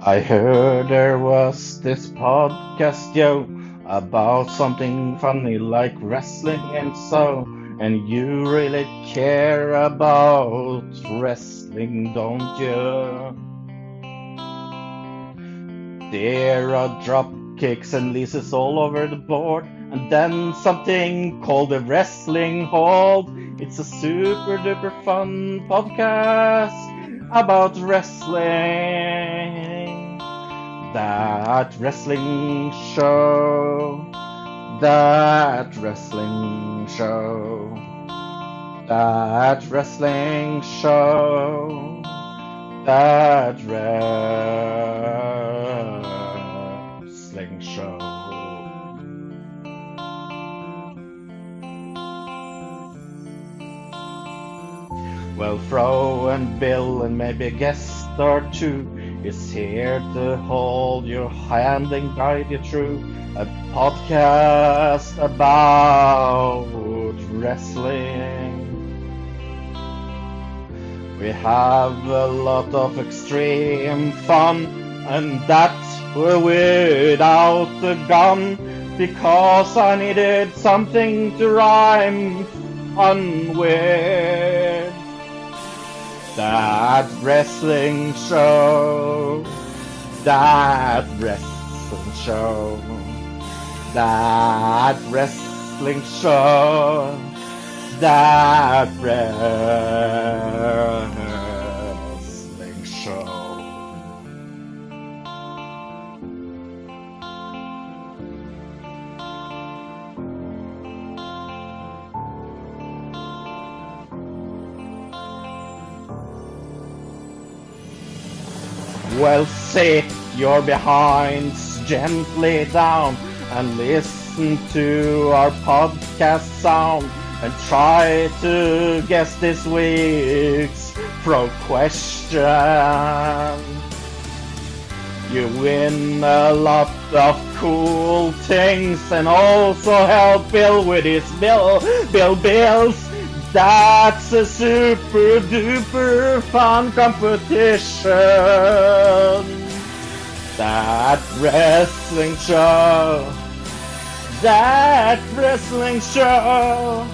I heard there was this podcast, yo, about something funny like wrestling and so. And you really care about wrestling, don't you? There are drop kicks and leases all over the board, and then something called the Wrestling Hall. It's a super duper fun podcast about wrestling. That wrestling show. That wrestling show. That wrestling show. That wrestling show. Well, Fro and Bill and maybe a guest or two is here to hold your hand and guide you through a podcast about wrestling. We have a lot of extreme fun, and that's without the gun, because I needed something to rhyme fun with. That wrestling show, that wrestling show, that wrestling show, that wrestling show. Well, sit your behinds gently down and listen to our podcast sound, and try to guess this week's pro question. You win a lot of cool things, and also help Bill with his bills. That's a super duper fun competition. That wrestling show. That wrestling show.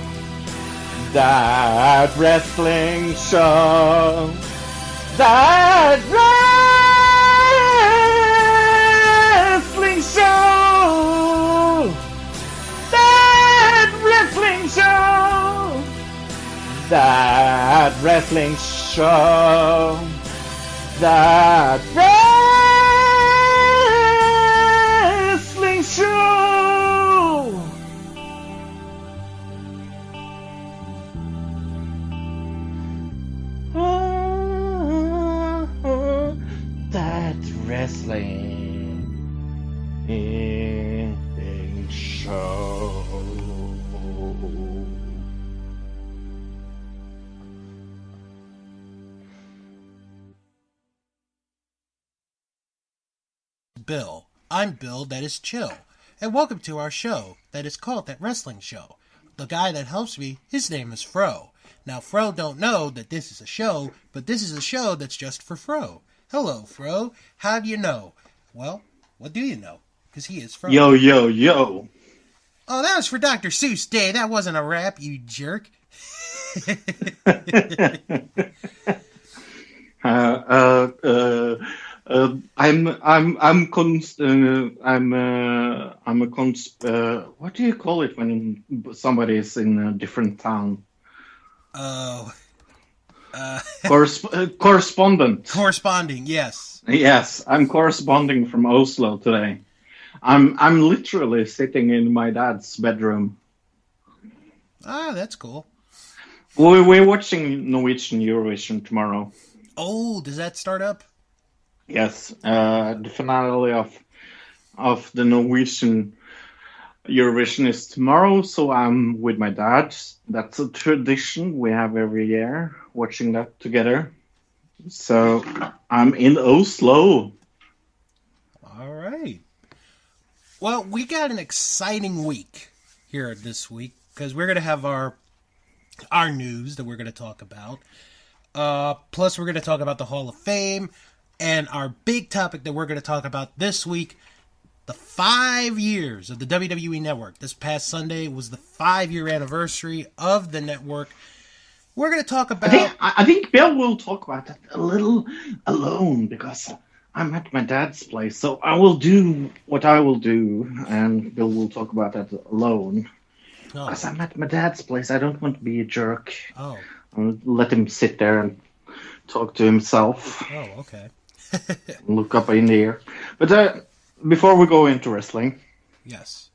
That wrestling show. That wrestling show. That wrestling show. That wrestling show. That wrestling show. That wrestling show. Bill. I'm Bill, that is chill, and welcome to our show that is called That Wrestling Show. The guy that helps me, his name is Fro. Now, Fro don't know that this is a show, but this is a show that's just for Fro. Hello, Fro. How do you know? Well, what do you know? Because he is Fro. Yo, yo, yo. Oh, that was for Dr. Seuss Day. That wasn't a rap, you jerk. What do you call it when somebody is in a different town? Oh. Correspondent. Corresponding, yes. Yes, I'm corresponding from Oslo today. I'm literally sitting in my dad's bedroom. Ah, that's cool. We're watching Norwegian Eurovision tomorrow. Oh, does that start up? Yes, the finale of the Norwegian Eurovision is tomorrow, so I'm with my dad. That's a tradition we have every year, watching that together. So I'm in Oslo. All right. Well, we got an exciting week here this week because we're going to have our news that we're going to talk about. Plus, we're going to talk about the Hall of Fame. And our big topic that we're going to talk about this week, the 5 years of the WWE Network. This past Sunday was the 5-year anniversary of the network. We're going to talk about... I think Bill will talk about that a little alone because I'm at my dad's place. So I will do what I will do, and Bill will talk about that alone. Because I'm at my dad's place. I don't want to be a jerk. Oh. I'll let him sit there and talk to himself. Oh, okay. Look up in the air. But before we go into wrestling, yes,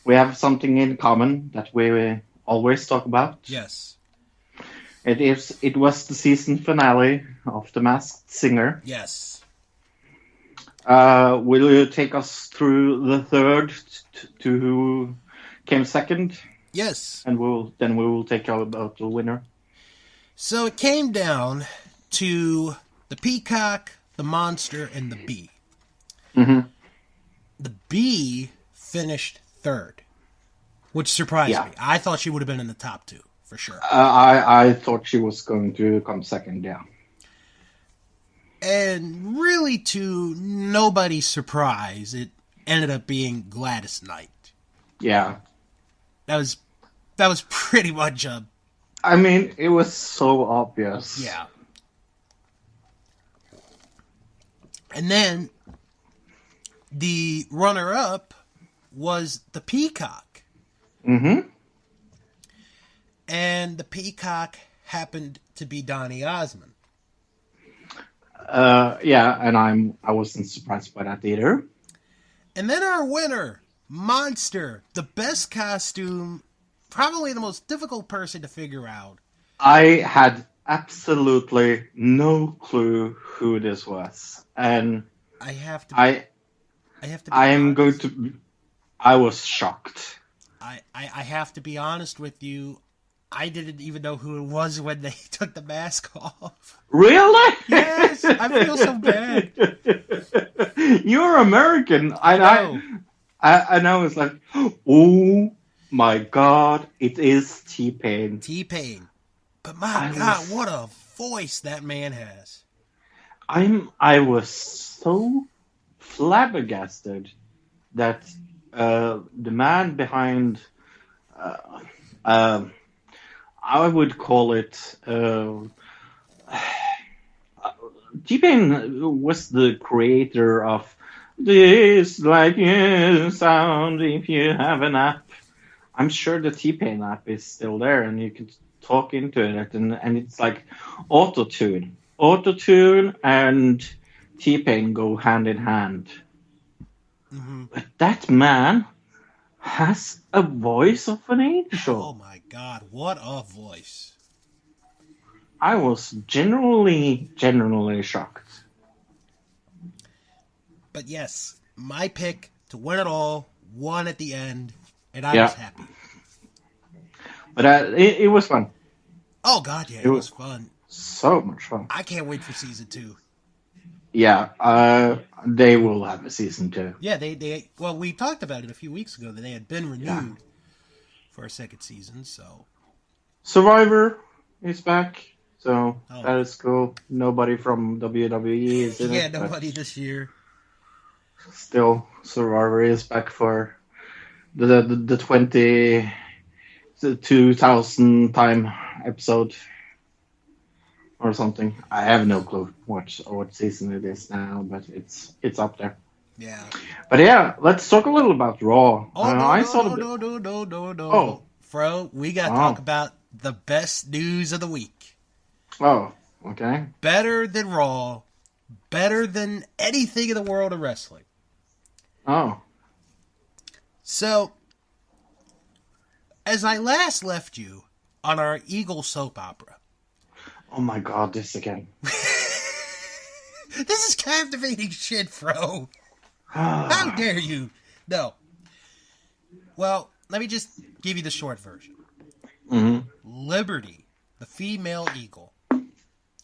we have something in common that we always talk about. Yes. It was the season finale of The Masked Singer. Yes. Will you take us through the third to who came second? Yes. And we will take out about the winner. So it came down to the Peacock, the Monster, and the Bee. Mm-hmm. The Bee finished third, which surprised me. I thought she would have been in the top two, for sure. I thought she was going to come second, yeah. And really, to nobody's surprise, it ended up being Gladys Knight. Yeah. That was pretty much a... I mean, it was so obvious. Yeah. And then the runner-up was the Peacock. Mm-hmm. And the Peacock happened to be Donny Osmond. Yeah, and I wasn't surprised by that either. And then our winner, Monster, the best costume, probably the most difficult person to figure out. I had absolutely no clue who this was, and I have to. I was shocked. I have to be honest with you. I didn't even know who it was when they took the mask off. Really? Yes, I feel so bad. You're American. I know. I know. It's like, oh my God, it is T-Pain. T-Pain. But my God, what a voice that man has. I was so flabbergasted that the man behind, I would call it, T-Pain was the creator of This Like You Sound If You Have an App. I'm sure the T-Pain app is still there and you can talk into it and it's like auto-tune. Auto-tune and T-Pain go hand in hand. Mm-hmm. But that man has a voice of an angel. Oh my God, what a voice. I was genuinely shocked. But yes, my pick to win it all, won at the end, and I was happy. But it was fun. Oh God, yeah, it was fun. So much fun. I can't wait for season 2. Yeah, they will have a season 2. Yeah, they well, we talked about it a few weeks ago that they had been renewed for a second season. So Survivor is back, so that is cool. Nobody from WWE is in it. Yeah, nobody this year. Still, Survivor is back for the 2000 time episode. Or something. I have no clue what season it is now, but it's up there. Yeah. But yeah, let's talk a little about Raw. No. Fro, we gotta talk about the best news of the week. Oh, okay. Better than Raw. Better than anything in the world of wrestling. Oh. So, as I last left you on our Eagle soap opera. Oh my God, this again. This is captivating shit, Fro. How dare you? No. Well, let me just give you the short version. Mm-hmm. Liberty, the female eagle,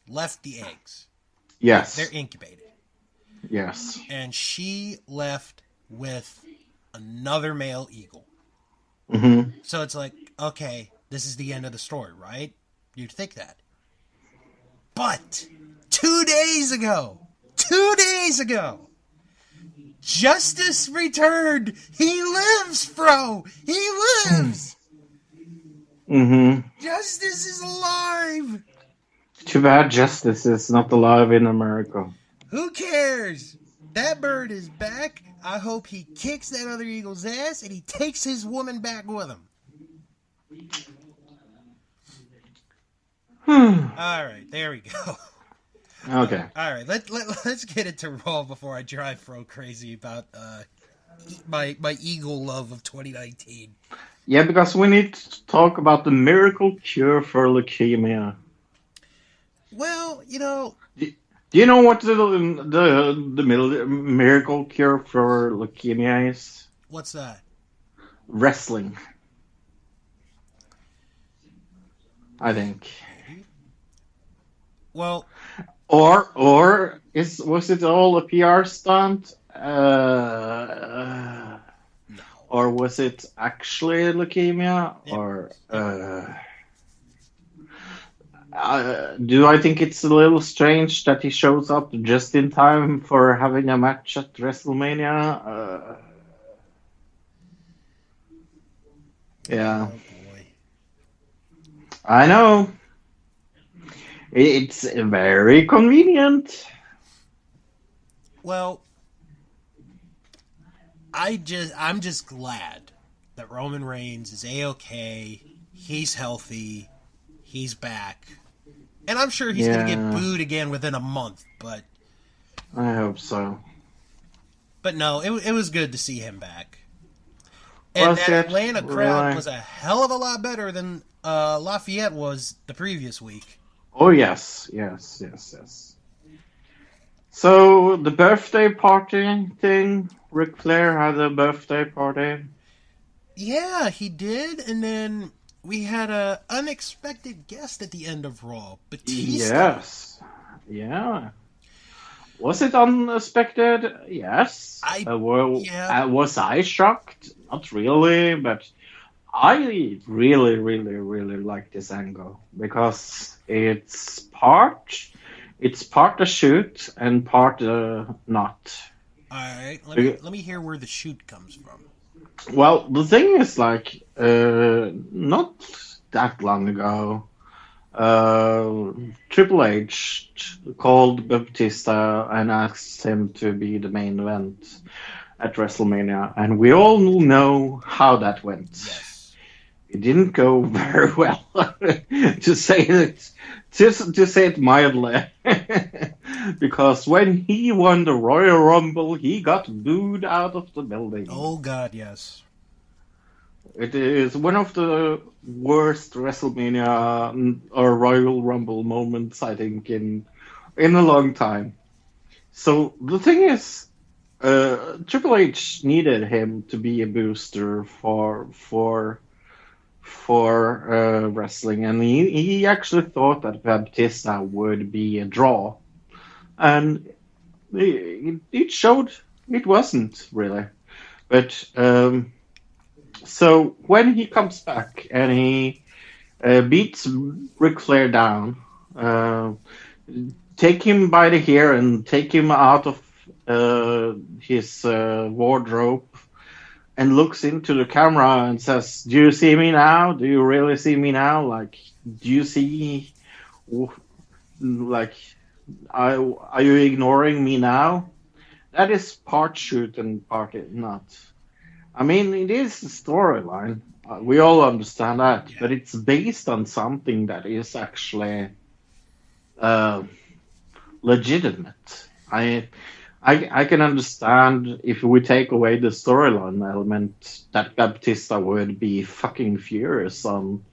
left the eggs. Yes. They're incubated. Yes. And she left with another male eagle. Mm-hmm. So it's like, okay, this is the end of the story, right? You'd think that. But 2 days ago, 2 days ago. Justice returned. He lives, Fro. He lives. Mm-hmm. Justice is alive. Too bad Justice is not alive in America. Who cares? That bird is back. I hope he kicks that other eagle's ass and he takes his woman back with him. All right, there we go. Okay. All right, let's get into Raw before I drive Fro crazy about my eagle love of 2019. Yeah, because we need to talk about the miracle cure for leukemia. Well, you know... Do you know what the miracle cure for leukemia is? What's that? Wrestling. I think. Well... Or was it all a PR stunt? No. Or was it actually leukemia? Yeah. Or do I think it's a little strange that he shows up just in time for having a match at WrestleMania? Yeah. Oh boy. I know. It's very convenient. Well, I'm just glad that Roman Reigns is A-okay. He's healthy. He's back. And I'm sure he's going to get booed again within a month, but... I hope so. But no, it was good to see him back. And that Atlanta crowd was a hell of a lot better than Lafayette was the previous week. Oh, yes. So, the birthday party thing, Ric Flair had a birthday party. Yeah, he did, and then we had an unexpected guest at the end of Raw, Batista. Yes. Yeah. Was it unexpected? Yes. Was I shocked? Not really, but I really, really, really like this angle because it's part a shoot and part not. All right, let me hear where the shoot comes from. Well, the thing is, like, not that long ago, Triple H called Batista and asked him to be the main event at WrestleMania, and we all know how that went. Yes. It didn't go very well, to say it mildly, because when he won the Royal Rumble, he got booed out of the building. Oh God, yes. It is one of the worst WrestleMania or Royal Rumble moments, I think, in a long time. So the thing is, Triple H needed him to be a booster for wrestling, and he actually thought that Batista would be a draw, and it showed it wasn't really. But so when he comes back and he beats Ric Flair down, take him by the hair and take him out of his wardrobe, and looks into the camera and says, "Do you see me now? Do you really see me now? Like, do you see, like, are you ignoring me now?" That is part shoot and part not. I mean, it is a storyline. We all understand that, but it's based on something that is actually legitimate. I can understand if we take away the storyline element that Batista would be fucking furious on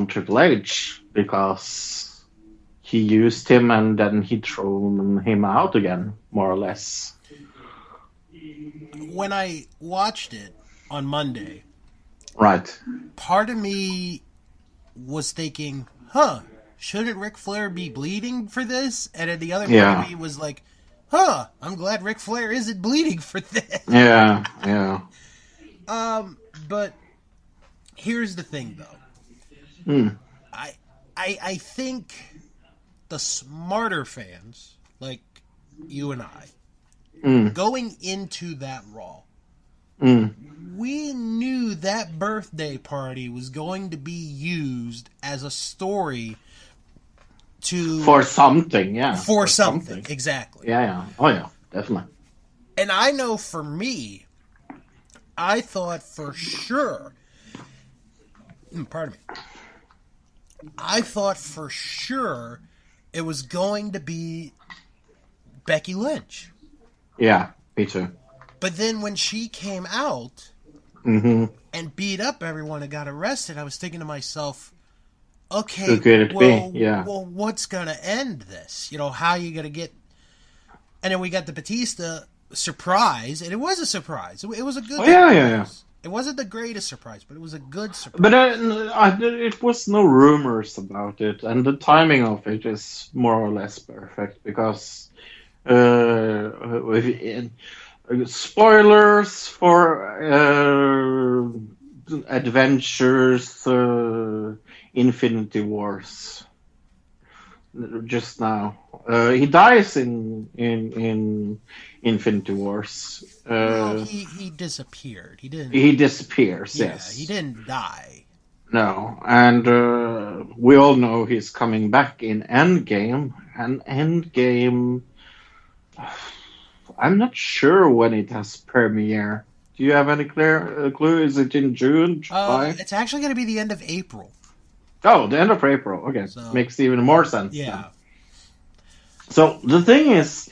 Triple H because he used him and then he threw him out again, more or less. When I watched it on Monday, right, part of me was thinking, shouldn't Ric Flair be bleeding for this? And then the other part of me was like, I'm glad Ric Flair isn't bleeding for this. Yeah. But here's the thing, though. I think the smarter fans, like you and I, going into that Raw, we knew that birthday party was going to be used as a story for something, yeah. For something, exactly. Yeah. Oh, yeah, definitely. And I know for me, I thought for sure, pardon me, I thought for sure it was going to be Becky Lynch. Yeah, me too. But then when she came out and beat up everyone and got arrested, I was thinking to myself, okay, who could it be? Yeah. Well, what's going to end this? You know, how are you going to get... And then we got the Batista surprise, and it was a surprise. It was a good surprise. Yeah. It wasn't the greatest surprise, but it was a good surprise. But it was no rumors about it, and the timing of it is more or less perfect, because spoilers for Adventures Infinity Wars just now. He dies in Infinity Wars. He disappeared. He didn't. He disappears. Yeah, yes, he didn't die. No, and we all know he's coming back in Endgame. And Endgame, I'm not sure when it has premiere. Do you have any clue? Is it in June, July? It's actually going to be the end of April. Oh, the end of April. Okay, so, makes even more sense. Yeah. Then. So the thing is,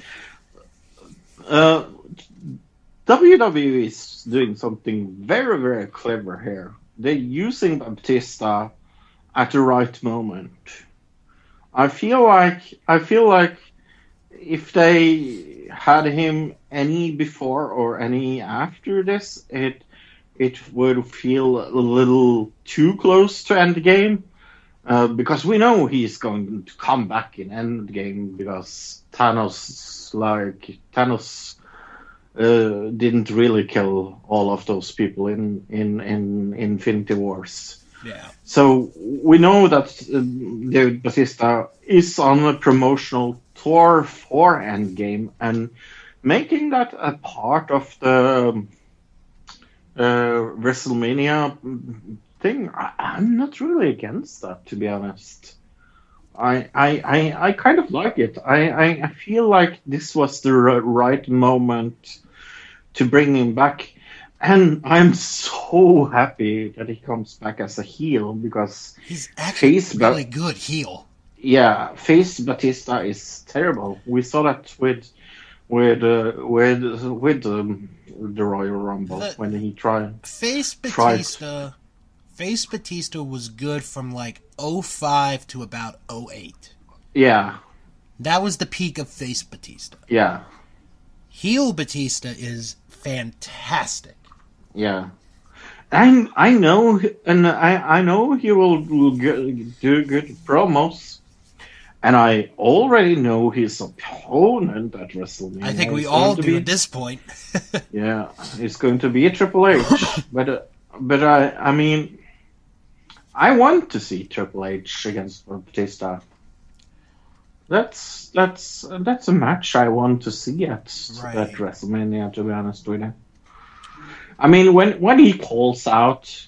WWE is doing something very, very clever here. They're using Batista at the right moment. I feel like if they had him any before or any after this, it would feel a little too close to Endgame. Because we know he's going to come back in Endgame, because Thanos didn't really kill all of those people in Infinity Wars. Yeah. So we know that David Batista is on a promotional tour for Endgame, and making that a part of the WrestleMania thing, I'm not really against that, to be honest. I kind of like it. I feel like this was the right moment to bring him back, and I'm so happy that he comes back as a heel, because he's actually really good heel. Yeah, face Batista is terrible. We saw that with the Royal Rumble when he tried. Face Batista was good from like 05 to about 08. Yeah. That was the peak of face Batista. Yeah. Heel Batista is fantastic. Yeah. And I know he will do good promos. And I already know his opponent at WrestleMania. I think we all do at this point. Yeah, it's going to be a Triple H. But I mean, I want to see Triple H against Batista. That's a match I want to see at WrestleMania, to be honest with you. I mean, when he calls out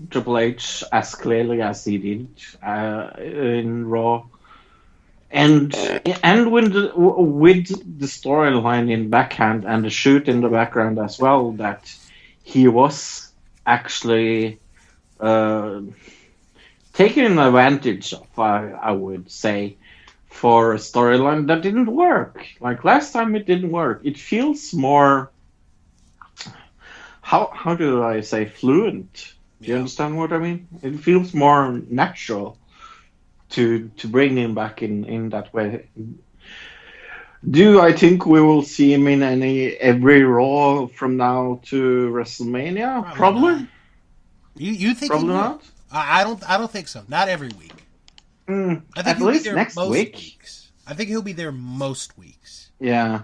Triple H as clearly as he did in Raw, and with the storyline in backhand and the shoot in the background as well, that he was actually taking advantage of, I would say, for a storyline that didn't work. Like last time, it didn't work. It feels more, how do I say, fluent? Do you understand what I mean? It feels more natural to bring him back in that way. Do I think we will see him in every Raw from now to WrestleMania? Probably. You think probably not? I don't think so. Not every week. I think at least next week. Weeks. I think he'll be there most weeks. Yeah,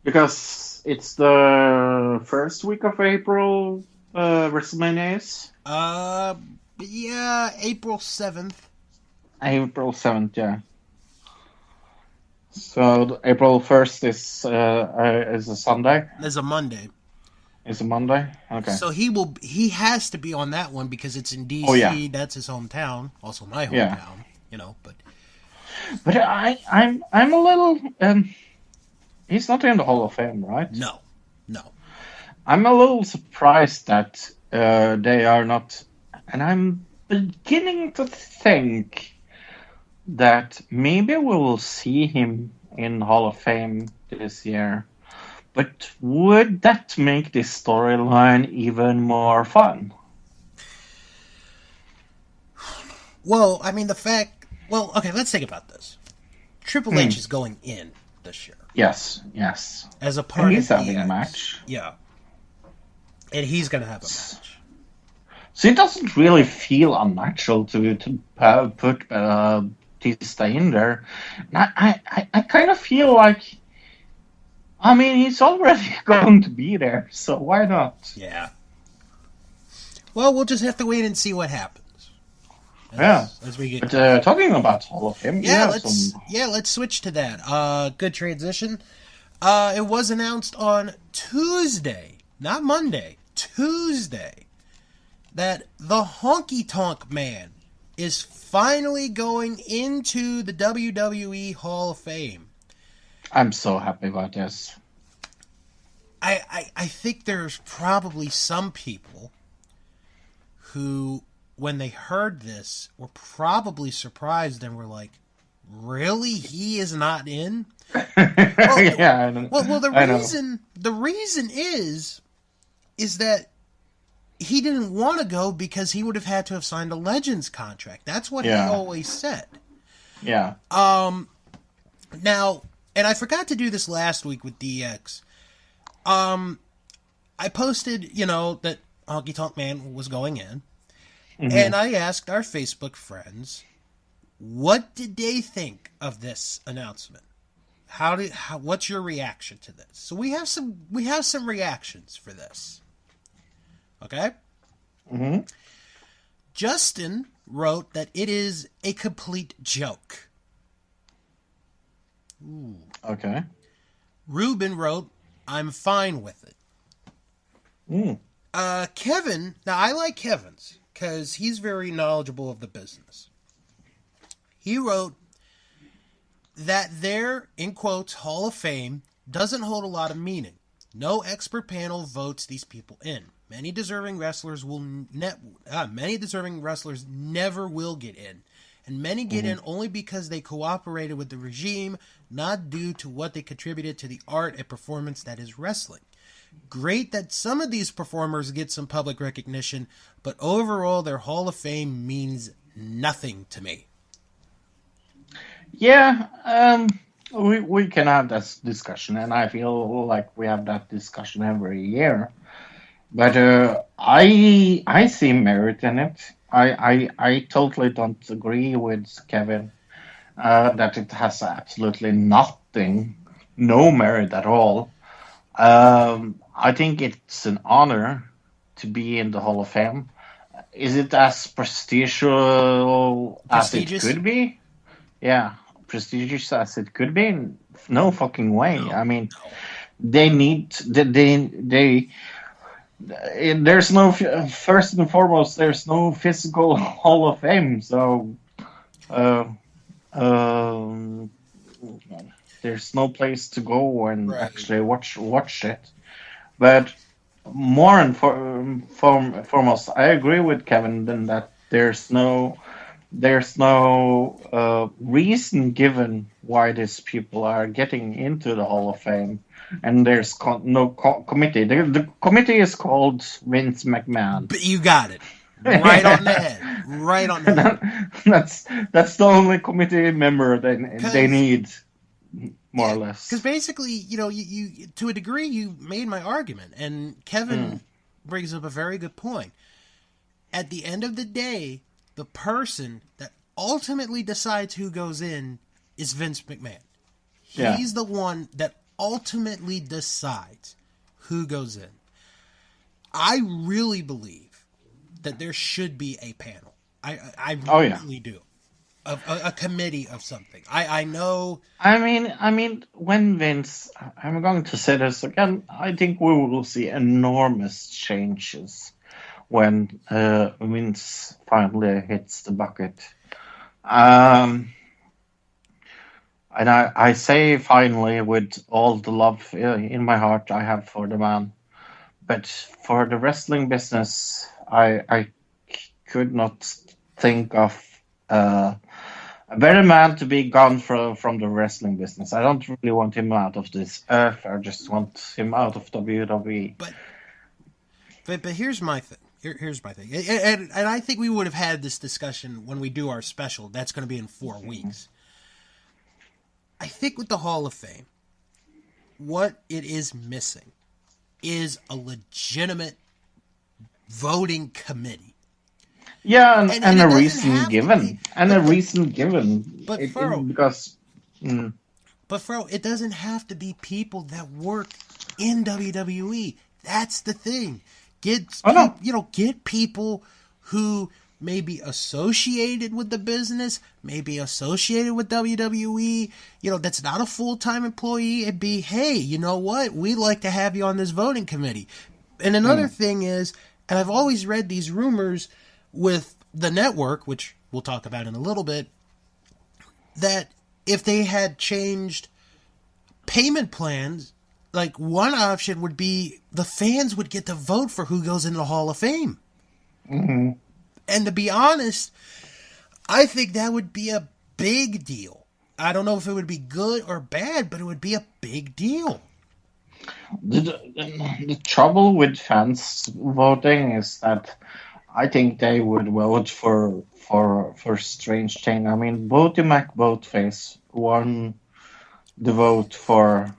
because it's the first week of April. WrestleMania is. Yeah, April 7th. April 7th, yeah. So April 1st is a Sunday. It's a Monday. Is a Monday. Okay. So he has to be on that one because it's in Oh yeah, DC. That's his hometown, also my yeah. hometown. But But I'm a little. He's not in the Hall of Fame, right? no, no. I'm a little surprised that they are not, and I'm beginning to think that maybe we will see him in Hall of Fame this year. But would that make this storyline even more fun? Well, I mean the fact. Well, okay, let's think about this. Triple Hmm. H is going in this year Yes, yes. as a And part of he's having a DX. match. Yeah, and he's gonna have a match. So it doesn't really feel unnatural to put Batista in there. And I kind of feel like, I mean, he's already going to be there, so why not? Yeah. Well, we'll just have to wait and see what happens Yeah. as we get. But talking about Hall of Fame, Yeah, have some. let's switch to that. Good transition. It was announced on Tuesday, not Monday, Tuesday, that the Honky Tonk Man is finally going into the WWE Hall of Fame. I'm so happy about this. I think there's probably some people who, when they heard this, were probably surprised and were like, "Really? He is not in?" Well, Yeah, I know. well, I know. the reason is that he didn't want to go because he would have had to have signed a Legends contract. That's what he Yeah. always said. Yeah. Now, and I forgot to do this last week with DX. I posted, that Honky Tonk Man was going in, and I asked our Facebook friends, what did they think of this announcement? What's your reaction to this? So we have some reactions for this. Okay? hmm Justin wrote that it is a complete joke. Ooh. Okay. Ruben wrote, I'm fine with it. Mm. Kevin, now I like Kevin's because he's very knowledgeable of the business. He wrote that their, in quotes, Hall of Fame doesn't hold a lot of meaning. No expert panel votes these people in. Many deserving wrestlers never will get in, and many get in only because they cooperated with the regime, not due to what they contributed to the art and performance that is wrestling. Great that some of these performers get some public recognition, but overall their Hall of Fame means nothing to me. Yeah, we can have this discussion, and I feel like we have that discussion every year. But I see merit in it. I totally don't agree with Kevin that it has absolutely nothing, no merit at all. I think it's an honor to be in the Hall of Fame. Is it as prestigious as it Prestigious? could be? Yeah, prestigious as it could be. No fucking way. No. I mean, they need they there's no first and foremost. There's no physical Hall of Fame, so uh, um, there's no place to go and Right. actually watch it. But more and foremost, I agree with Kevin then that there's no reason given why these people are getting into the Hall of Fame, and there's no committee. The committee is called Vince McMahon. But you got it. Right on the head. Right on the head. That's the only committee member they need, more or less. Because basically, you to a degree, you made my argument, and Kevin brings up a very good point. At the end of the day, the person that ultimately decides who goes in is Vince McMahon. Yeah. He's the one that ultimately decides who goes in. I really believe that there should be a panel. I Oh, yeah. really do. a committee of something. I know. I mean, when Vince, I'm going to say this again. I think we will see enormous changes when Vince finally hits the bucket. And I say finally with all the love in my heart I have for the man. But for the wrestling business, I could not think of a better man to be gone from the wrestling business. I don't really want him out of this earth. I just want him out of WWE. But here's my thing. Here's my thing. And I think we would have had this discussion when we do our special. That's going to be in 4 weeks. I think with the Hall of Fame, what it is missing is a legitimate voting committee. Yeah, and a reason given. But Fro, it doesn't have to be people that work in WWE. That's the thing. Get people who may be associated with the business, maybe associated with WWE, that's not a full-time employee, and be, hey, you know what? We'd like to have you on this voting committee. And another thing is, and I've always read these rumors with the network, which we'll talk about in a little bit, that if they had changed payment plans, like one option would be the fans would get to vote for who goes into the Hall of Fame. Mm-hmm. And to be honest, I think that would be a big deal. I don't know if it would be good or bad, but it would be a big deal. The trouble with fans voting is that I think they would vote for strange thing. I mean, Boaty McBoatface won the vote for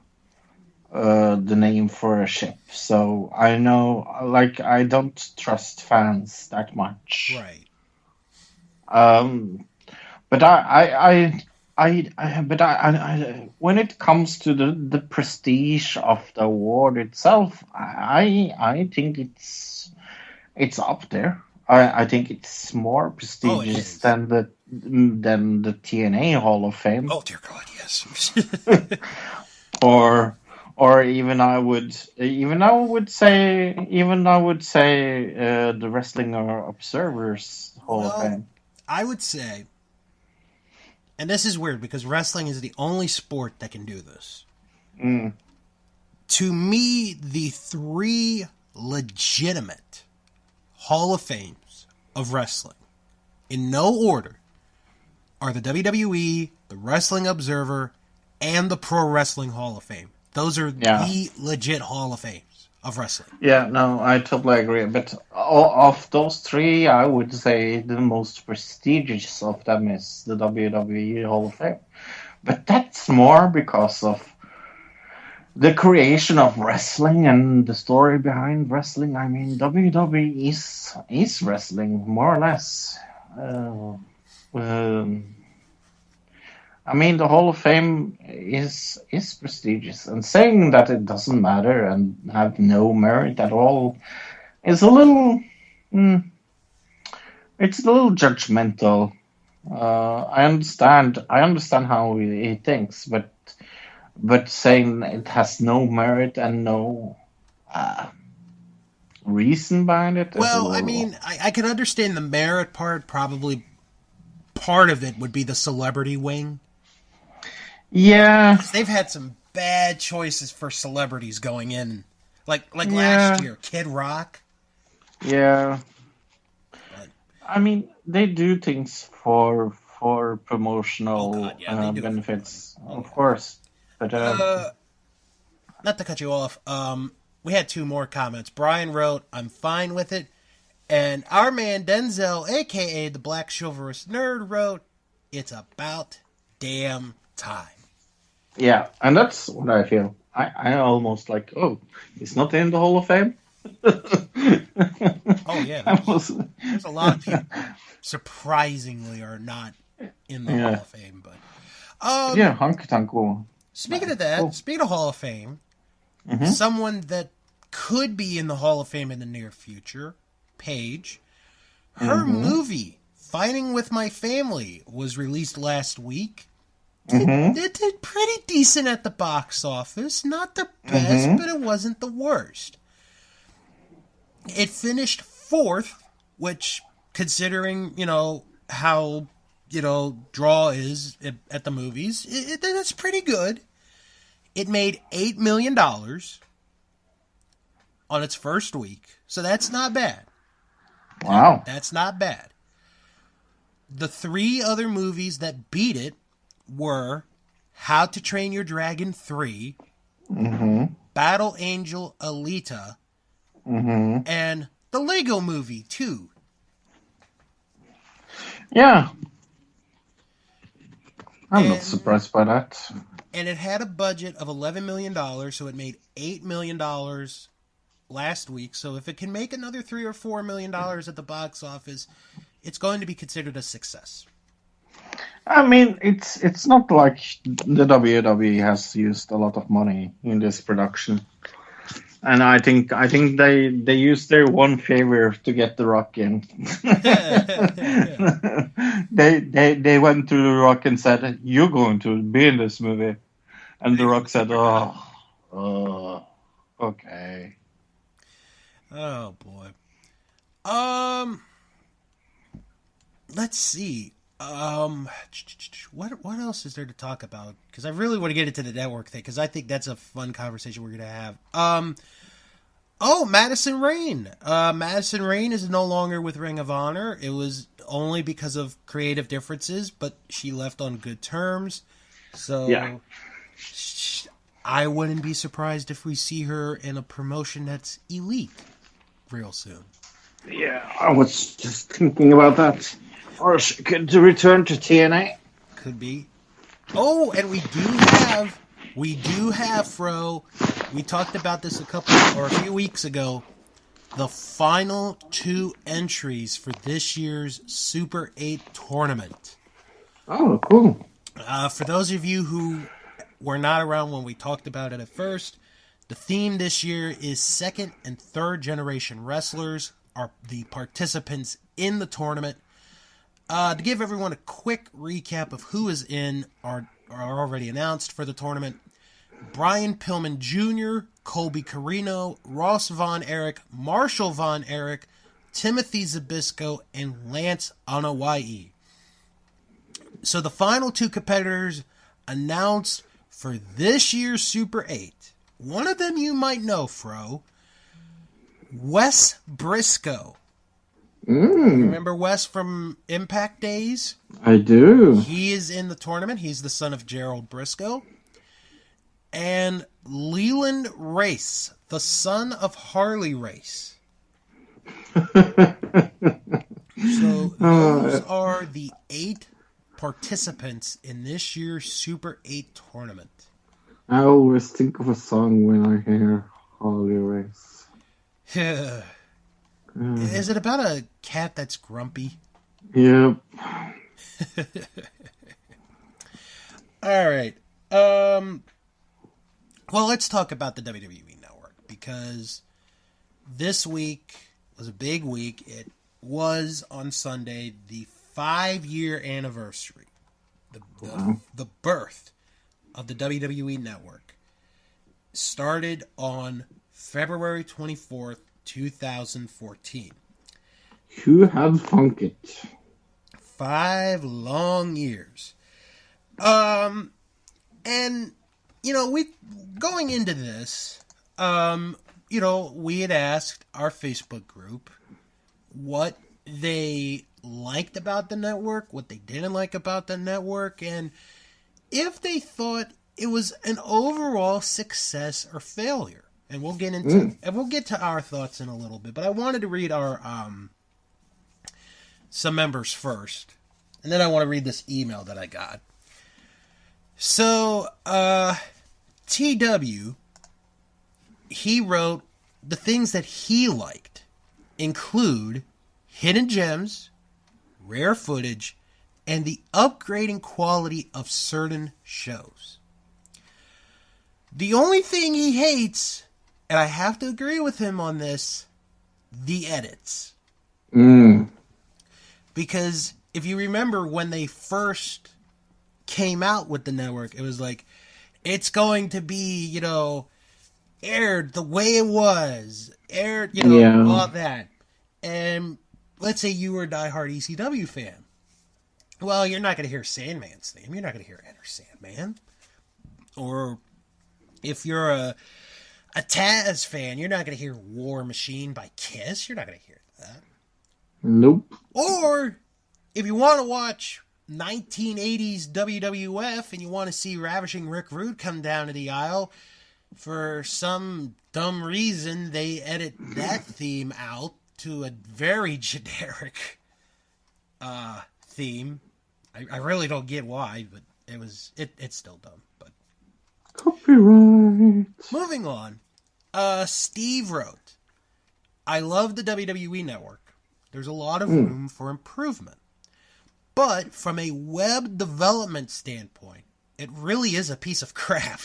the name for a ship. So I know, I don't trust fans that much. Right. But when it comes to the prestige of the award itself, I think it's up there. I think it's more prestigious than the TNA Hall of Fame. Oh dear God, yes. Or even I would say the Wrestling Observer's Hall of Fame. I would say, and this is weird because wrestling is the only sport that can do this. To me, the 3 legitimate Hall of Fames of wrestling, in no order, are the WWE, the Wrestling Observer, and the Pro Wrestling Hall of Fame. Those are the legit Hall of Fames of wrestling. Yeah, no, I totally agree. But of those 3, I would say the most prestigious of them is the WWE Hall of Fame. But that's more because of the creation of wrestling and the story behind wrestling. I mean, WWE is wrestling, more or less. I mean, the Hall of Fame is prestigious, and saying that it doesn't matter and have no merit at all is a little, it's a little judgmental. I understand how he thinks, but saying it has no merit and no reason behind it. Well, I mean, I can understand the merit part. Probably part of it would be the celebrity wing. Yeah, they've had some bad choices for celebrities going in, like last year, Kid Rock. Yeah, I mean, they do things for promotional benefits, of course. But not to cut you off, we had 2 more comments. Brian wrote, "I'm fine with it," and our man Denzel, aka the Black Chivalrous Nerd, wrote, "It's about damn time." Yeah, and that's what I feel. I almost he's not in the Hall of Fame. Oh yeah, there's a lot of people surprisingly are not in the Hall of Fame, but Honky Tonk Man. Speaking of that, speaking of Hall of Fame, someone that could be in the Hall of Fame in the near future, Paige, her movie Fighting with My Family was released last week. Mm-hmm. It did pretty decent at the box office. Not the best, but it wasn't the worst. It finished 4th, which, considering, how, draw is at the movies, that's pretty good. It made $8 million on its first week, so that's not bad. Wow. That's not bad. The 3 other movies that beat it were How to Train Your Dragon 3, Battle Angel Alita, and the Lego Movie 2. Yeah. I'm not surprised by that. And it had a budget of $11 million, so it made $8 million last week. So if it can make another $3 or $4 million at the box office, it's going to be considered a success. I mean, it's not like the WWE has used a lot of money in this production, and I think they used their one favor to get The Rock in. They went to The Rock and said, "You're going to be in this movie," and The Rock said, "Oh, okay." Oh boy. Let's see. What else is there to talk about? Because I really want to get into the network thing, because I think that's a fun conversation we're going to have. Madison Rayne. Madison Rayne is no longer with Ring of Honor. It was only because of creative differences, but she left on good terms. So yeah. I wouldn't be surprised if we see her in a promotion that's elite real soon. Yeah, I was just thinking about that. Or could return to TNA. Could be. Oh, and we do have, Fro. We talked about this a few weeks ago. The final 2 entries for this year's Super 8 tournament. Oh, cool. For those of you who were not around when we talked about it at first, the theme this year is 2nd and 3rd generation wrestlers are the participants in the tournament. To give everyone a quick recap of who is in are already announced for the tournament: Brian Pillman Jr., Colby Carino, Ross Von Erich, Marshall Von Erich, Timothy Zabisco, and Lance Anoa'i. So the final 2 competitors announced for this year's Super 8. One of them you might know, Fro. Wes Briscoe. Remember Wes from Impact days? I do. He is in the tournament. He's the son of Gerald Briscoe. And Leland Race, the son of Harley Race. So those are the 8 participants in this year's Super 8 tournament. I always think of a song when I hear Harley Race. Is it about a cat that's grumpy? Yep. All right. Well, let's talk about the WWE Network, because this week was a big week. It was on Sunday the 5-year anniversary, the birth of the WWE Network. Started on February 24th, 2014. Who had thunk it? 5 long years. And we going into this, we had asked our Facebook group what they liked about the network, what they didn't like about the network, and if they thought it was an overall success or failure. And we'll get to our thoughts in a little bit, but I wanted to read our some members first, and then I want to read this email that I got. So, TW, he wrote the things that he liked include hidden gems, rare footage, and the upgrading quality of certain shows. The only thing he hates, and I have to agree with him on this, the edits. Because if you remember when they first came out with the network, it was like, it's going to be, you know, aired the way it was, aired, you know, all that. And let's say you were a diehard ECW fan. Well, you're not going to hear Sandman's theme. You're not going to hear Enter Sandman. Or if you're a Taz fan, you're not going to hear War Machine by Kiss. You're not going to hear that. Nope. Or if you want to watch 1980s WWF and you want to see Ravishing Rick Rude come down to the aisle, for some dumb reason, they edit that theme out to a very generic theme. I really don't get why, but it's still dumb. But copyright. Moving on. Steve wrote, I love the WWE Network. There's a lot of room for improvement. But from a web development standpoint, it really is a piece of crap.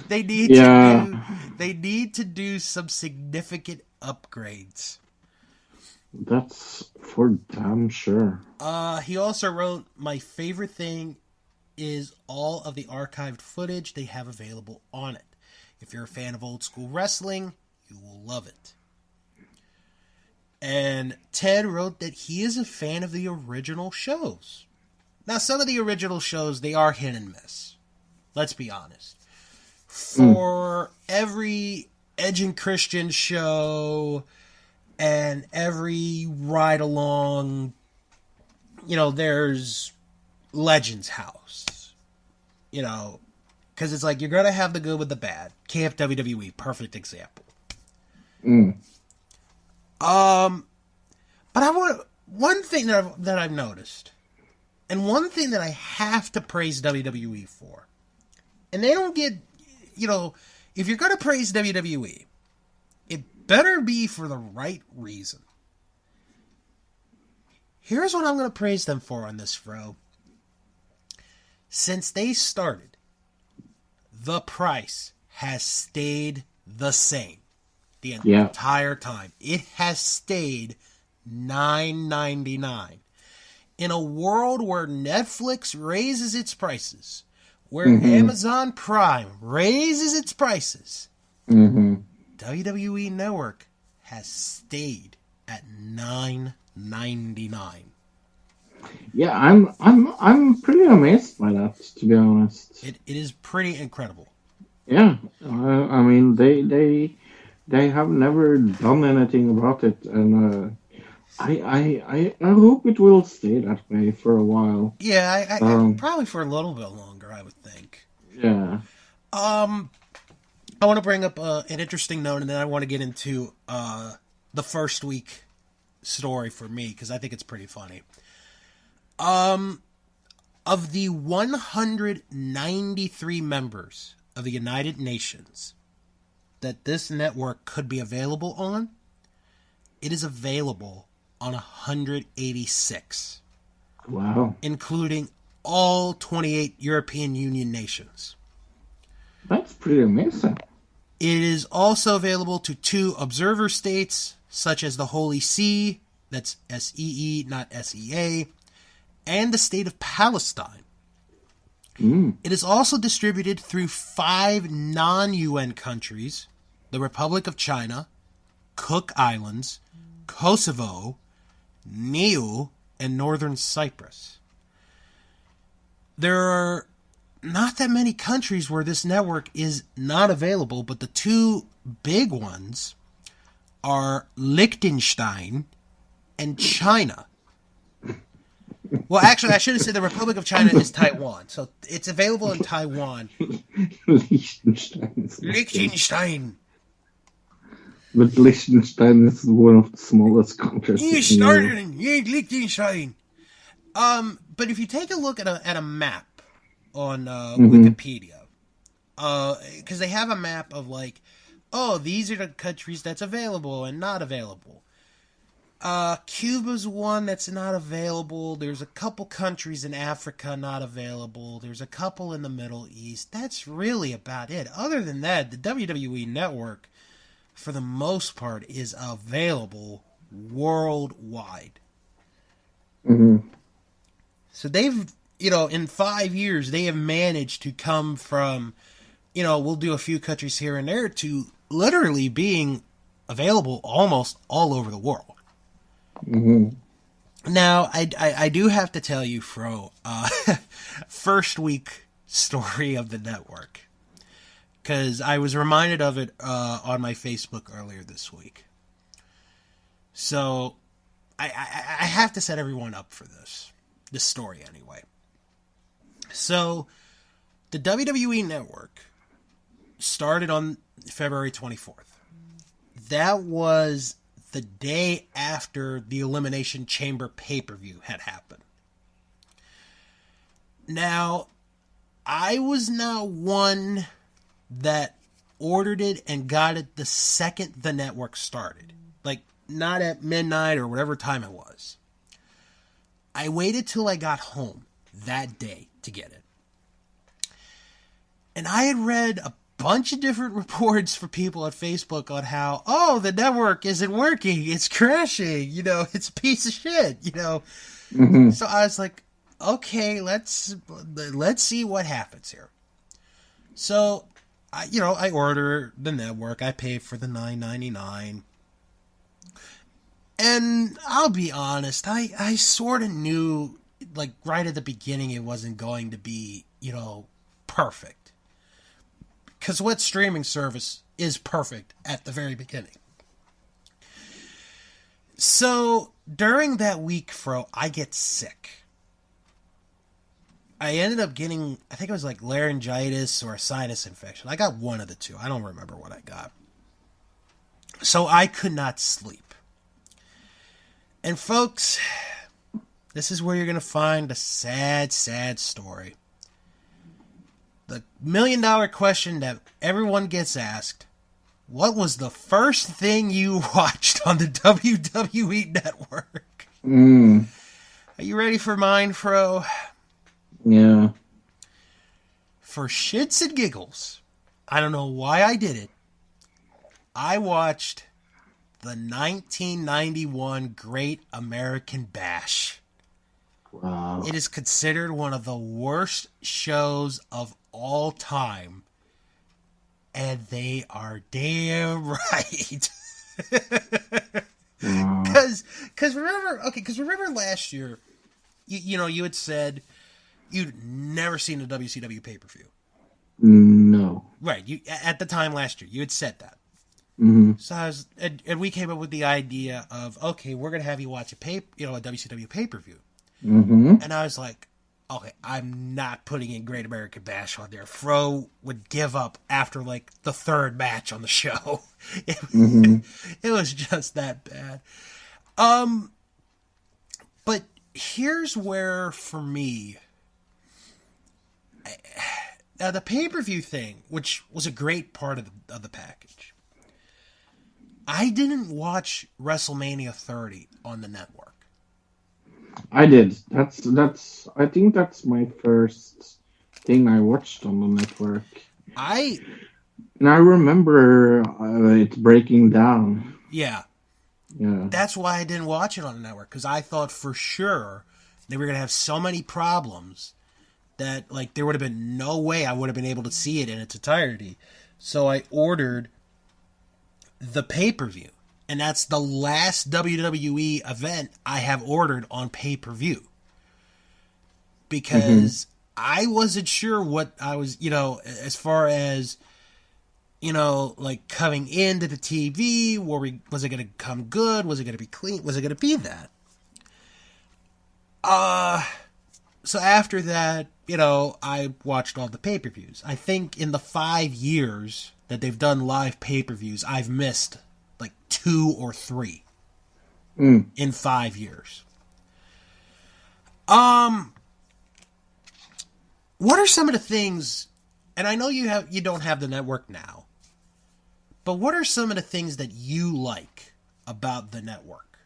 They need to do some significant upgrades. That's for damn sure. He also wrote, my favorite thing is all of the archived footage they have available on it. If you're a fan of old school wrestling, you will love it. And Ted wrote that he is a fan of the original shows. Now, some of the original shows, they are hit and miss. Let's be honest. For every Edge and Christian show and every ride-along, you know, there's Legends House. You know, because it's like, you're going to have the good with the bad. KFWWE, perfect example. But I want one thing that I've noticed, and one thing that I have to praise WWE for, and they don't get, you know, if you're going to praise WWE, it better be for the right reason. Here's what I'm going to praise them for on this, Fro. Since they started, the price has stayed the same the entire time. It has stayed $9.99. In a world where Netflix raises its prices, where Amazon Prime raises its prices, WWE Network has stayed at $9.99. Yeah, I'm pretty amazed by that, to be honest. It is pretty incredible. Yeah, I mean they have never done anything about it, and I hope it will stay that way for a while. Yeah, I probably for a little bit longer, I would think. Yeah. I want to bring up an interesting note, and then I want to get into the first week story for me, because I think it's pretty funny. Of the 193 members of the United Nations that this network could be available on, it is available on 186. Wow. Including all 28 European Union nations. That's pretty amazing. It is also available to 2 observer states, such as the Holy See, that's SEE, not SEA, and the state of Palestine. It is also distributed through 5 non-UN countries, the Republic of China, Cook Islands, Kosovo, Niue, and Northern Cyprus. There are not that many countries where this network is not available, but the 2 big ones are Liechtenstein and China. Well, actually, I should have said the Republic of China is Taiwan. So it's available in Taiwan. Liechtenstein. But Liechtenstein is one of the smallest countries. You started in Liechtenstein. But if you take a look at a map on Wikipedia, because they have a map of like, oh, these are the countries that's available and not available. Cuba's one that's not available. There's a couple countries in Africa not available. There's a couple in the Middle East. That's really about it. Other than that, the WWE Network, for the most part, is available worldwide. Mm-hmm. So they've, in 5 years, they have managed to come from, we'll do a few countries here and there to literally being available almost all over the world. Mm-hmm. Now, I do have to tell you, Fro, first week story of the network, because I was reminded of it on my Facebook earlier this week. So I have to set everyone up for this story anyway. So the WWE Network started on February 24th. That was the day after the Elimination Chamber pay-per-view had happened. Now, I was not one that ordered it and got it the second the network started. Like, not at midnight or whatever time it was. I waited till I got home that day to get it. And I had read a bunch of different reports for people at Facebook on how, the network isn't working, it's crashing, it's a piece of shit, Mm-hmm. So I was like, okay, let's see what happens here. So, I order the network, I pay for the $9.99, and I'll be honest, I sort of knew, like, right at the beginning it wasn't going to be, perfect. Because what streaming service is perfect at the very beginning? So, during that week, Fro, I get sick. I ended up getting, I think it was like laryngitis or a sinus infection. I got one of the two. I don't remember what I got. So, I could not sleep. And folks, this is where you're going to find a sad, sad story. The $1,000,000 question that everyone gets asked: what was the first thing you watched on the WWE Network? Are you ready for mine, Fro? Yeah. For shits and giggles, I don't know why I did it, I watched the 1991 Great American Bash. Wow. It is considered one of the worst shows of all time. And they are damn right. Because remember last year, you had said you'd never seen a WCW pay-per-view. No. Right. At the time last year, you had said that. Mm-hmm. So and we came up with the idea of, okay, we're going to have you watch a WCW pay-per-view. Mm-hmm. And I was like, okay, I'm not putting in Great American Bash on there. Fro would give up after like the third match on the show. It was just that bad. But here's where, for me, now the pay-per-view thing, which was a great part of the package, I didn't watch WrestleMania 30 on the network. I did. That's. I think that's my first thing I watched on the network. And I remember it breaking down. Yeah. Yeah. That's why I didn't watch it on the network, because I thought for sure they were going to have so many problems that, like, there would have been no way I would have been able to see it in its entirety. So I ordered the pay-per-view. And that's the last WWE event I have ordered on pay-per-view. Because I wasn't sure what I was, as far as, like coming into the TV, was it going to come good? Was it going to be clean? Was it going to be that? So after that, I watched all the pay-per-views. I think in the 5 years that they've done live pay-per-views, I've missed like 2 or 3 in 5 years. What are some of the things, and I know you don't have the network now, but what are some of the things that you like about the network?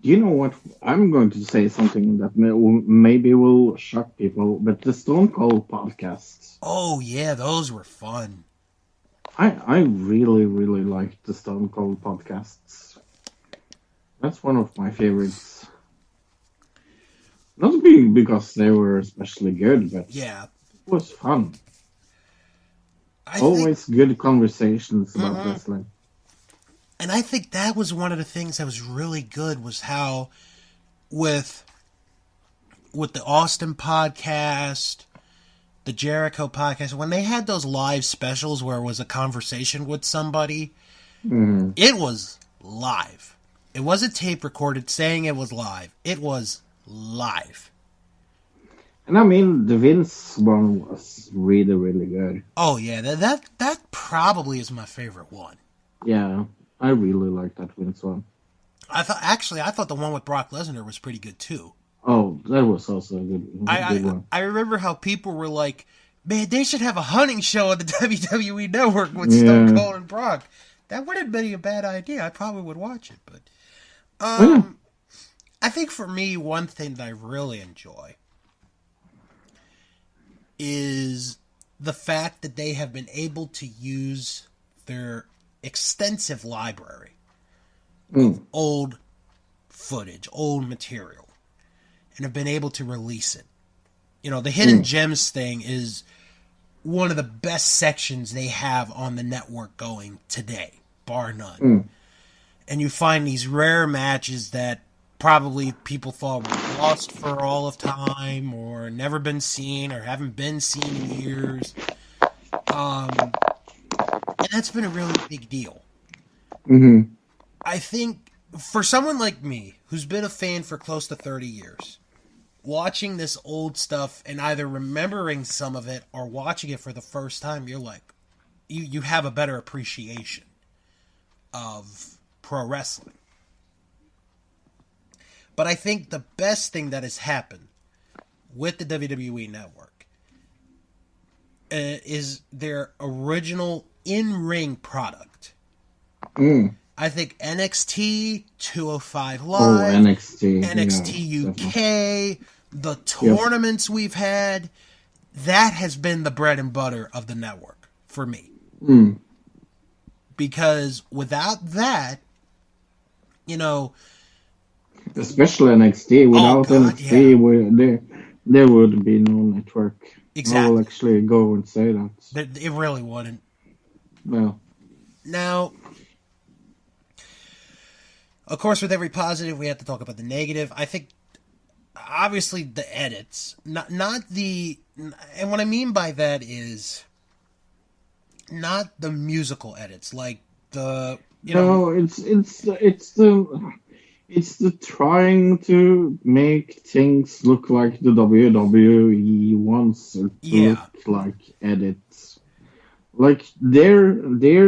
You know what? I'm going to say something that maybe will shock people, but the Stone Cold podcasts. Oh yeah, those were fun. I really, really liked the Stone Cold podcasts. That's one of my favorites. Not being because they were especially good, but it Yeah, was fun. I think, Always good conversations about mhm. wrestling. And I think that was one of the things that was really good was how with the Austin podcast, the Jericho podcast, when they had those live specials where it was a conversation with somebody, Mm. it was live. It wasn't tape recorded saying it was live. It was live. And I mean, the Vince one was really, really good. Oh yeah, that probably is my favorite one. Yeah, I really like that Vince one. I thought the one with Brock Lesnar was pretty good too. Oh, that was also a good one. I remember how people were like, "Man, they should have a hunting show on the WWE Network with Stone Yeah. Cold and Brock." That wouldn't be a bad idea. I probably would watch it, but Oh yeah. I think for me, one thing that I really enjoy is the fact that they have been able to use their extensive library of Mm. old footage, old material, and have been able to release it. You know, the Hidden Mm. Gems thing is one of the best sections they have on the network going today, bar none. Mm. And you find these rare matches that probably people thought were lost for all of time or never been seen or haven't been seen in years. And that's been a really big deal. Hmm. I think for someone like me, who's been a fan for close to 30 years, watching this old stuff and either remembering some of it or watching it for the first time, you're like, you have a better appreciation of pro wrestling. But I think the best thing that has happened with the WWE Network is their original in-ring product. Mm. I think NXT, 205 Oh, Live, NXT. NXT Yeah, definitely. UK, the Yep. tournaments we've had, that has been the bread and butter of the network for me. Mm. Because without that, you know, Especially NXT. oh Without God, yeah, NXT, there would be no network. I will exactly. actually go and say that. It really wouldn't. Well, Now, of course, with every positive, we have to talk about the negative. I think, obviously, the edits, not the, and what I mean by that is not the musical edits, like the, you know, no, it's the trying to make things look like the WWE wants it to look yeah, like edits. Like their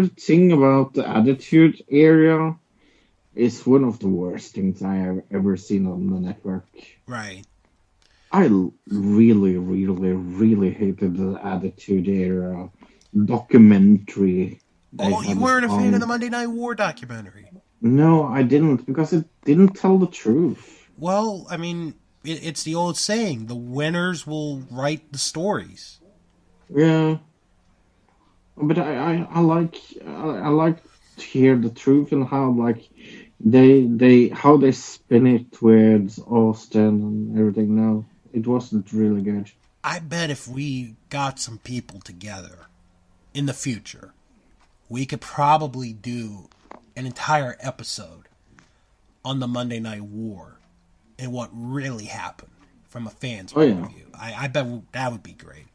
thing about the attitude area is one of the worst things I have ever seen on the network. right. I really, really, really hated the attitude era documentary they Oh, you had weren't a fan of the on. Monday Night War documentary. No, I didn't because it didn't tell the truth. Well, I mean, it's the old saying: the winners will write the stories. Yeah, but I like to hear the truth and how like they spin it with Austin and everything. No, it wasn't really good. I bet if we got some people together in the future, we could probably do an entire episode on the Monday Night War and what really happened from a fan's Oh point of yeah. view. I bet that would be great.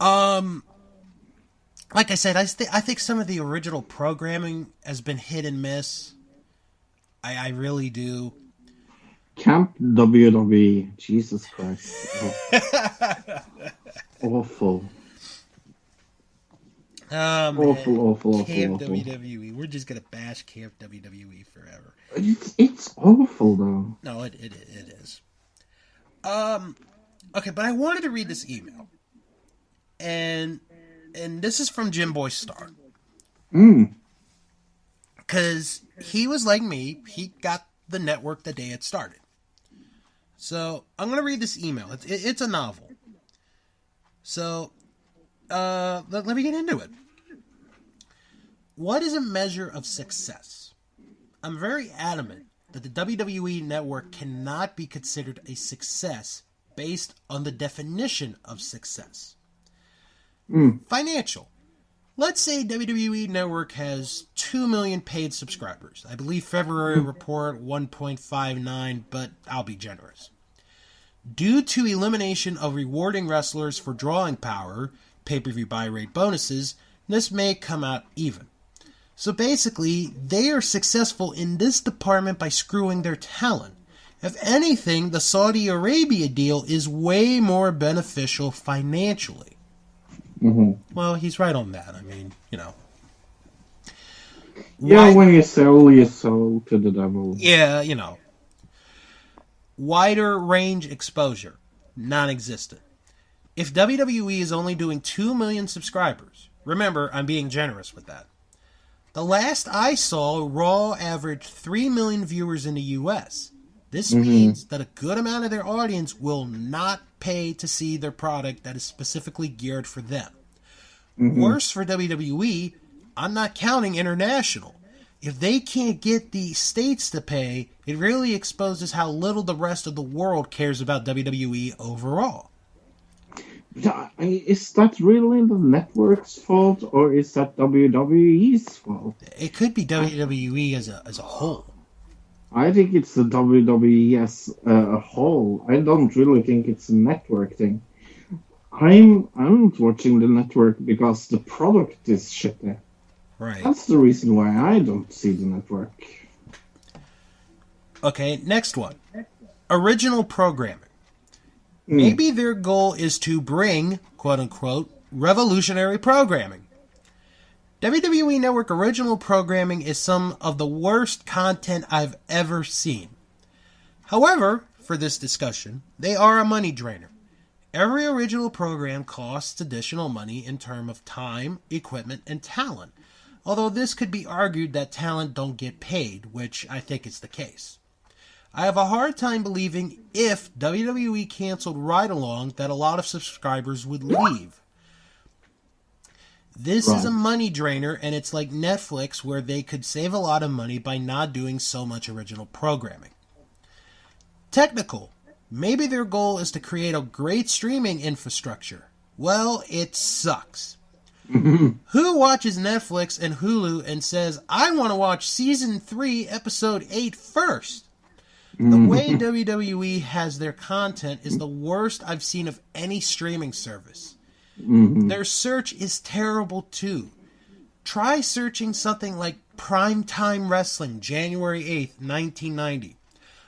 Um, like I said, I think some of the original programming has been hit and miss. I really do. Camp WWE, Jesus Christ. Oh, awful. Oh Awful, man, awful, awful, Camp awful. WWE. We're just gonna bash Camp WWE forever. It's awful though. No, it is. Um, okay, but I wanted to read this email, and this is from Jim Boy Star Mm. because he was like me. He got the network the day it started. So I'm gonna read this email. It's a novel. So let me get into it. What is a measure of success? I'm very adamant that the WWE Network cannot be considered a success based on the definition of success. Financial. Let's say WWE Network has 2 million paid subscribers. I believe February report 1.59, but I'll be generous. Due to elimination of rewarding wrestlers for drawing power, pay-per-view buy rate bonuses, this may come out even. So basically, they are successful in this department by screwing their talent. If anything, the Saudi Arabia deal is way more beneficial financially. Well, he's right on that. I mean, Yeah, when you sell to the devil. Yeah, Wider range exposure. Non-existent. If WWE is only doing 2 million subscribers, remember, I'm being generous with that. The last I saw, Raw averaged 3 million viewers in the U.S. This means that a good amount of their audience will not pay to see their product that is specifically geared for them. Worse for WWE, I'm not counting international. If they can't get the states to pay, it really exposes how little the rest of the world cares about WWE overall. Is that really the network's fault, or is that WWE's fault? It could be WWE as a whole. I think it's the WWE as a whole. I don't really think it's a network thing. I'm not watching the network because the product is shitty. Right. That's the reason why I don't see the network. Okay, next one. Original programming. Maybe their goal is to bring, quote-unquote, revolutionary programming. WWE Network original programming is some of the worst content I've ever seen. However, for this discussion, they are a money drainer. Every original program costs additional money in terms of time, equipment, and talent, although this could be argued that talent don't get paid, which I think is the case. I have a hard time believing if WWE canceled Ride Along that a lot of subscribers would leave. This is a money drainer, and it's like Netflix where they could save a lot of money by not doing so much original programming. Technical. Maybe their goal is to create a great streaming infrastructure. Well, it sucks. Who watches Netflix and Hulu and says, I want to watch Season 3, Episode 8 first? The way WWE has their content is the worst I've seen of any streaming service. Their search is terrible too. Try searching something like Primetime Wrestling, January 8th, 1990.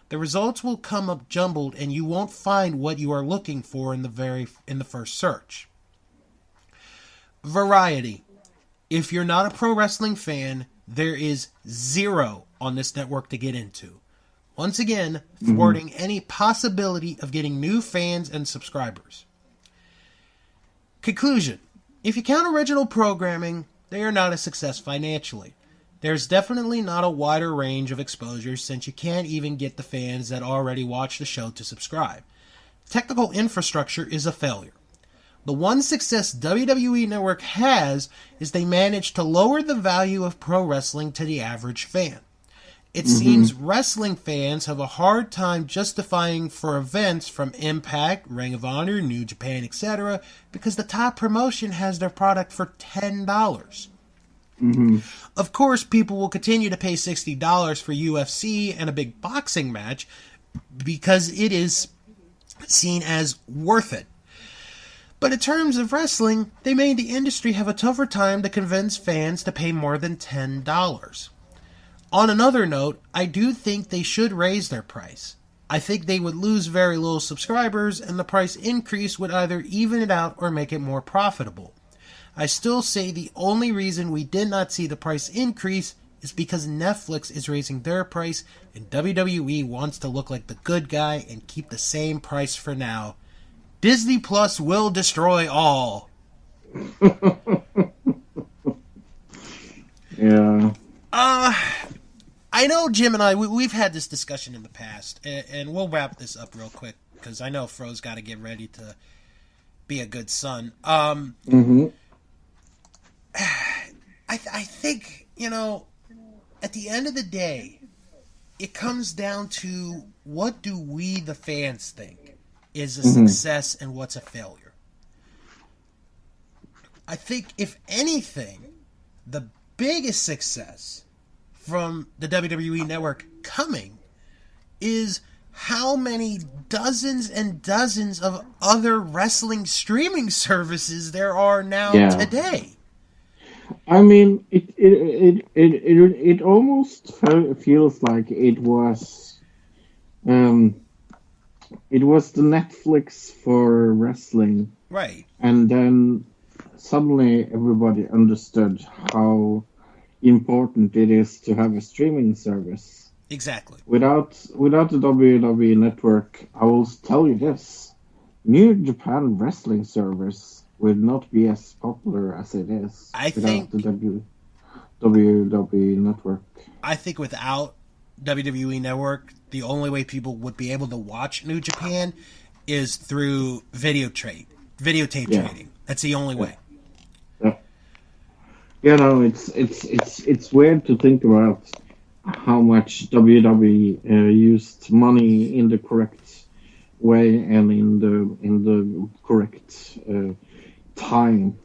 The results will come up jumbled and you won't find what you are looking for in the first search. Variety. If you're not a pro wrestling fan, there is zero on this network to get into. Once again, thwarting any possibility of getting new fans and subscribers. Conclusion. If you count original programming, they are not a success financially. There's definitely not a wider range of exposure since you can't even get the fans that already watch the show to subscribe. Technical infrastructure is a failure. The one success WWE Network has is they managed to lower the value of pro wrestling to the average fan. It seems wrestling fans have a hard time justifying for events from Impact, Ring of Honor, New Japan, etc. because the top promotion has their product for $10. Of course, people will continue to pay $60 for UFC and a big boxing match because it is seen as worth it. But in terms of wrestling, they made the industry have a tougher time to convince fans to pay more than $10. On another note, I do think they should raise their price. I think they would lose very little subscribers, and the price increase would either even it out or make it more profitable. I still say the only reason we did not see the price increase is because Netflix is raising their price, and WWE wants to look like the good guy and keep the same price for now. Disney Plus will destroy all. Yeah. I know Jim and I, we've had this discussion in the past, and we'll wrap this up real quick, because I know Fro's got to get ready to be a good son. I think, at the end of the day, it comes down to what do we, the fans, think is a Mm-hmm. success and what's a failure. I think, if anything, the biggest success from the WWE Network coming is how many dozens and dozens of other wrestling streaming services there are now Yeah. today. I mean, it almost feels like it was the Netflix for wrestling, Right. and then suddenly everybody understood how important it is to have a streaming service. Exactly. Without the WWE Network, I will tell you this: New Japan Wrestling service would not be as popular as it is I without think the WWE Network. I think without WWE Network, the only way people would be able to watch New Japan is through videotape Yeah. trading. That's the only way. Yeah. You know, it's weird to think about how much WWE used money in the correct way and in the correct time,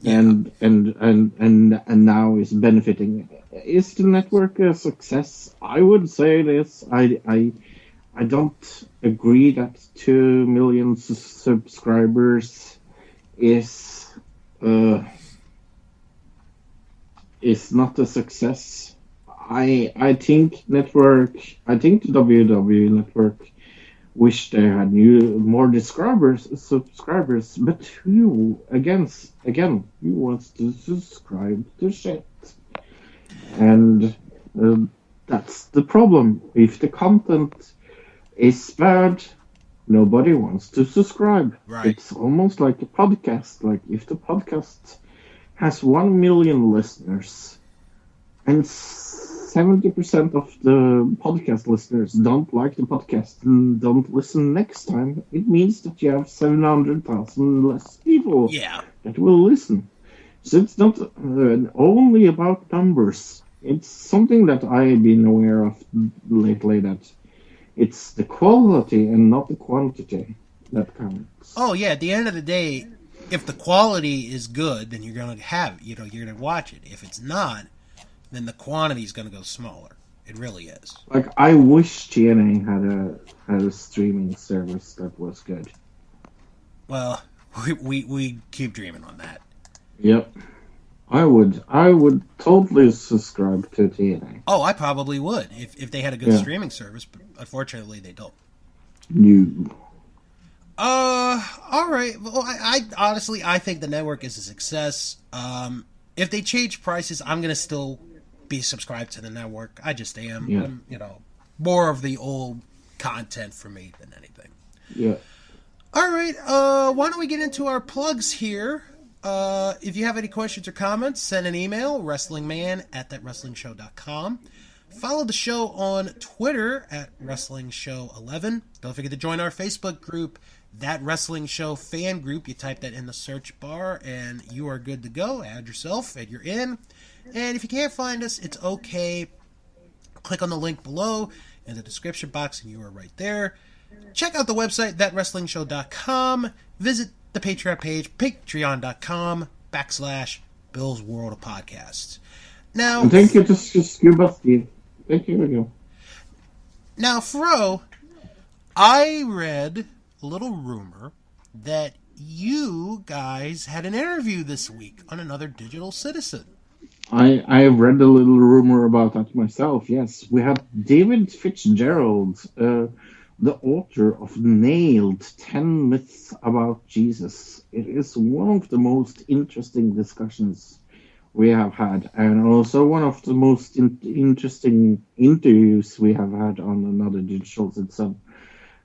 Yeah. and now is benefiting. Is the network a success? I would say it is. I don't agree that 2 million subscribers is uh, not a success. I think the WWE Network wish they had more subscribers, but who again who wants to subscribe to shit? And uh, that's the problem. If the content is bad, nobody wants to subscribe. Right. It's almost like a podcast. Like if the podcast has 1 million listeners and 70% of the podcast listeners don't like the podcast and don't listen next time, it means that you have 700,000 less people Yeah. that will listen. So it's not only about numbers. It's something that I've been aware of lately, that it's the quality and not the quantity that counts. Oh yeah. At the end of the day, if the quality is good, then you're going to have you're going to watch it. If it's not, then the quantity is going to go smaller. It really is. Like, I wish TNA had a streaming service that was good. Well, we keep dreaming on that. Yep. I would totally subscribe to TNA. Oh, I probably would if they had a good streaming service, but unfortunately they don't. No. All right. Well, I honestly I think the network is a success. If they change prices, I'm gonna still be subscribed to the network. I just am. Yeah. More of the old content for me than anything. Yeah. All right. Why don't we get into our plugs here? If you have any questions or comments, send an email, wrestlingman@thatwrestlingshow.com. Follow the show on Twitter @WrestlingShow11. Don't forget to join our Facebook group, That Wrestling Show Fan Group. You type that in the search bar and you are good to go. Add yourself and you're in. And if you can't find us, it's okay. Click on the link below in the description box and you are right there. Check out the website, thatwrestlingshow.com. Visit the Patreon page, patreon.com/Bill's World of Podcasts. Now, And thank you to Scuba Steve. Thank you again. Now, Fro, I read a little rumor that you guys had an interview this week on another Digital Citizen. I read a little rumor about that myself. Yes, we had David Fitzgerald, the author of Nailed 10 Myths About Jesus. It is one of the most interesting discussions we have had, and also one of the most interesting interviews we have had on another Digital Citizen.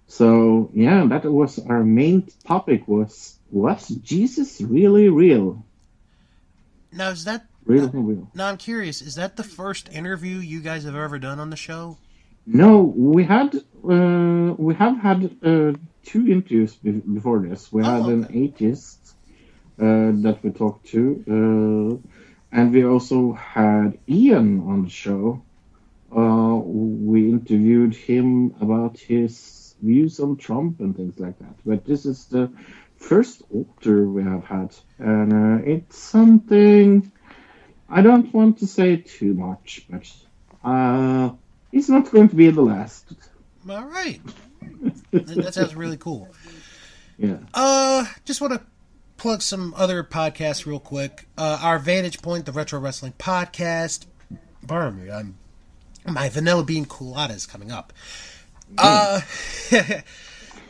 So yeah, that was our main topic. Was Jesus really real? Now, is that Real. Now, I'm curious. Is that the first interview you guys have ever done on the show? No, we have had 2 interviews before this. We had an atheist that we talked to, and we also had Ian on the show we interviewed him about his views on Trump and things like that. But this is the first author we have had, and it's something I don't want to say too much, but it's not going to be the last. All right. That sounds really cool. Yeah. Just want to plug some other podcasts real quick. Our Vantage Point, the Retro Wrestling Podcast. Pardon me, my Vanilla Bean Colada is coming up.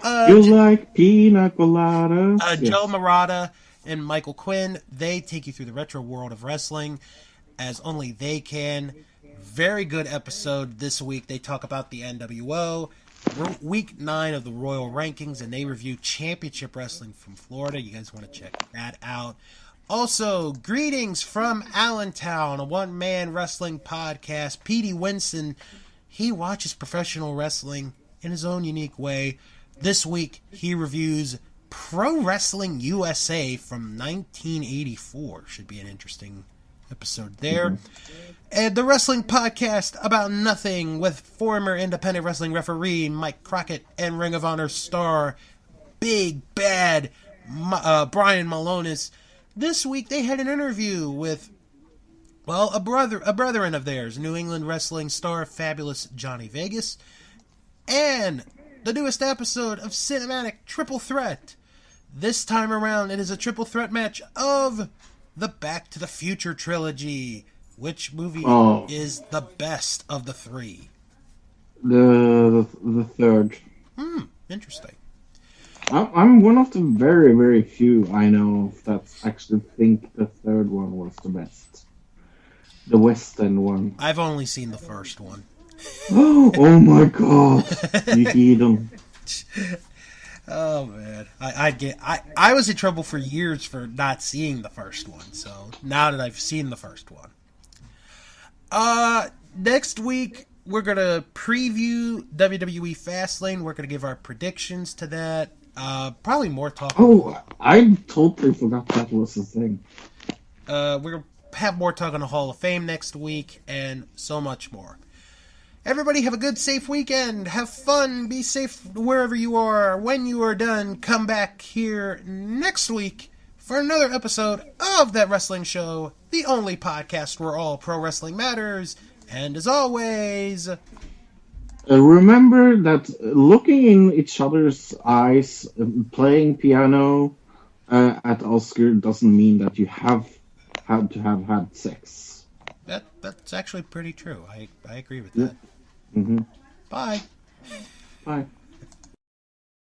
You like pina coladas? Yes. Joe Murata and Michael Quinn, they take you through the retro world of wrestling as only they can. Very good episode this week. They talk about the NWO, week 9 of the Royal Rankings, and they review Championship Wrestling from Florida. You guys want to check that out. Also, Greetings from Allentown, a one-man wrestling podcast. Petey Winston, he watches professional wrestling in his own unique way. This week, he reviews Pro Wrestling USA from 1984. Should be an interesting episode there. Mm-hmm. And the Wrestling Podcast About Nothing with former independent wrestling referee Mike Crockett and Ring of Honor star Big Bad Brian Malonis. This week they had an interview with, well, a brethren of theirs, New England wrestling star Fabulous Johnny Vegas, and the newest episode of Cinematic Triple Threat. This time around, it is a triple threat match of the Back to the Future trilogy. Which movie is the best of the three? The third. Interesting. I'm one of the very, very few I know that actually think the third one was the best. The Western one. I've only seen the first one. Oh my god! You heathen. Oh man, I was in trouble for years for not seeing the first one. So now that I've seen the first one, next week we're gonna preview WWE Fastlane. We're gonna give our predictions to that. Probably more talk. Oh, I totally forgot that was a thing. We're gonna have more talk on the Hall of Fame next week, and so much more. Everybody have a good, safe weekend. Have fun. Be safe wherever you are. When you are done, come back here next week for another episode of That Wrestling Show, the only podcast where all pro wrestling matters. And as always, remember that looking in each other's eyes, playing piano at Oscar doesn't mean that you have had to have had sex. That's actually pretty true. I agree with that. Mm-hmm. Bye. Bye.